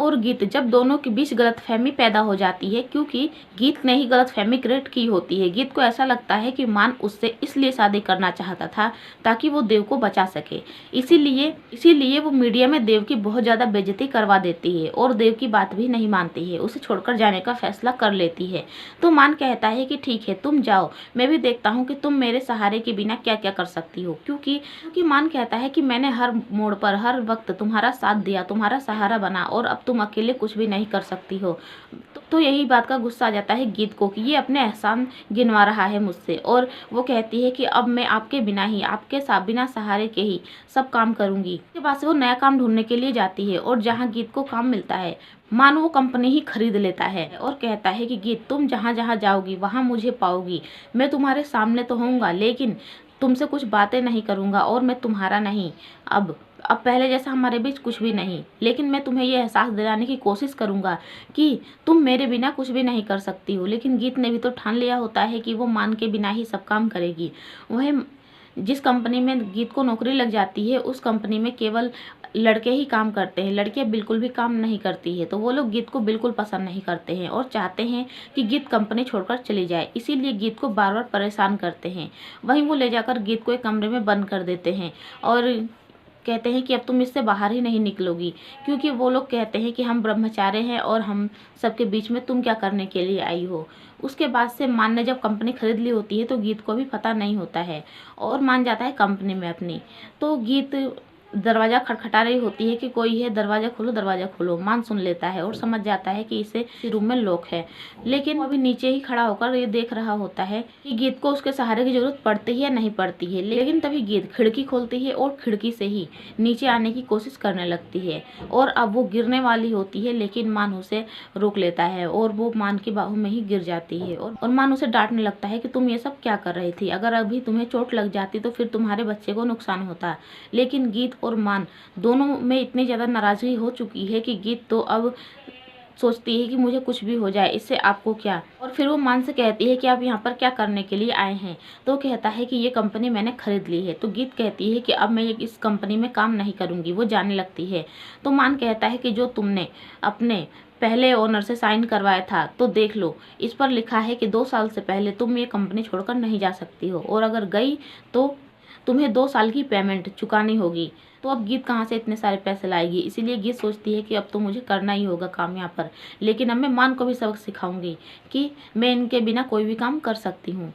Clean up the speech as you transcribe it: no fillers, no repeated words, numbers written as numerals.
और गीत जब दोनों के बीच गलतफहमी पैदा हो जाती है, क्योंकि गीत ने ही गलतफहमी क्रिएट की होती है। गीत को ऐसा लगता है कि मान उससे इसलिए शादी करना चाहता था ताकि वो देव को बचा सके, इसीलिए वो मीडिया में देव की बहुत ज़्यादा बेइज्जती करवा देती है और देव की बात भी नहीं मानती है, उसे छोड़कर जाने का फैसला कर लेती है। तो मान कहता है कि ठीक है तुम जाओ, मैं भी देखता हूँ कि तुम मेरे सहारे के बिना क्या क्या कर सकती हो, क्योंकि मान कहता है कि मैंने हर मोड़ पर हर वक्त तुम्हारा साथ दिया, तुम्हारा सहारा बना और अब तुम अकेले कुछ भी नहीं कर सकती हो। तो यही बात का गुस्सा आ जाता है गीत को कि ये अपने एहसान गिनवा रहा है मुझसे, और वो कहती है कि अब मैं आपके बिना ही, आपके बिना सहारे के ही सब काम करूंगी। उसके बाद से वो नया काम ढूंढने के लिए जाती है और जहाँ गीत को काम मिलता है मान वो कंपनी ही खरीद लेता है और कहता है कि गीत तुम जहाँ जहाँ जाओगी वहाँ मुझे पाओगी, मैं तुम्हारे सामने तो होऊंगा लेकिन तुमसे कुछ बातें नहीं करूंगा और मैं तुम्हारा नहीं, अब पहले जैसा हमारे बीच कुछ भी नहीं, लेकिन मैं तुम्हें ये एहसास दिलाने की कोशिश करूंगा कि तुम मेरे बिना कुछ भी नहीं कर सकती हो। लेकिन गीत ने भी तो ठान लिया होता है कि वो मान के बिना ही सब काम करेगी। वह जिस कंपनी में गीत को नौकरी लग जाती है उस कंपनी में केवल लड़के ही काम करते हैं, लड़कियां बिल्कुल भी काम नहीं करती है। तो वो लोग गीत को बिल्कुल पसंद नहीं करते हैं और चाहते हैं कि गीत कंपनी छोड़कर चली जाए, इसीलिए गीत को बार बार परेशान करते हैं। वहीं वो ले जाकर गीत को एक कमरे में बंद कर देते हैं और कहते हैं कि अब तुम इससे बाहर ही नहीं निकलोगी, क्योंकि वो लोग कहते हैं कि हम ब्रह्मचारी हैं और हम सबके बीच में तुम क्या करने के लिए आई हो। उसके बाद से मान ने जब कंपनी खरीद ली होती है तो गीत को भी पता नहीं होता है और मान जाता है कंपनी में अपनी। तो गीत दरवाज़ा खटखटा रही होती है कि कोई है, दरवाज़ा खोलो दरवाज़ा खोलो। मान सुन लेता है और समझ जाता है कि इसे रूम में लॉक है, लेकिन वो अभी नीचे ही खड़ा होकर ये देख रहा होता है कि गीत को उसके सहारे की जरूरत पड़ती है या नहीं पड़ती है। लेकिन तभी गीत खिड़की खोलती है और खिड़की से ही नीचे आने की कोशिश करने लगती है और अब वो गिरने वाली होती है, लेकिन मान उसे रोक लेता है और वो मान की बाहों में ही गिर जाती है और मान उसे डांटने लगता है कि तुम ये सब क्या कर रही थी, अगर अभी तुम्हें चोट लग जाती तो फिर तुम्हारे बच्चे को नुकसान होता। लेकिन गीत और मान दोनों में इतनी ज़्यादा नाराज़गी हो चुकी है कि गीत तो अब सोचती है कि मुझे कुछ भी हो जाए, इससे आपको क्या। और फिर वो मान से कहती है कि आप यहाँ पर क्या करने के लिए आए हैं। तो कहता है कि ये कंपनी मैंने खरीद ली है। तो गीत कहती है कि अब मैं इस कंपनी में काम नहीं करूँगी। वो जाने लगती है। तो मान कहता है कि जो तुमने अपने पहले ओनर से साइन करवाया था तो देख लो, इस पर लिखा है कि 2 साल से पहले तुम ये कंपनी छोड़कर नहीं जा सकती हो और अगर गई तो तुम्हें 2 साल की पेमेंट चुकानी होगी। तो अब गीत कहाँ से इतने सारे पैसे लाएगी, इसीलिए गीत सोचती है कि अब तो मुझे करना ही होगा काम यहाँ पर, लेकिन अब मैं मान को भी सबक सिखाऊंगी कि मैं इनके बिना कोई भी काम कर सकती हूँ।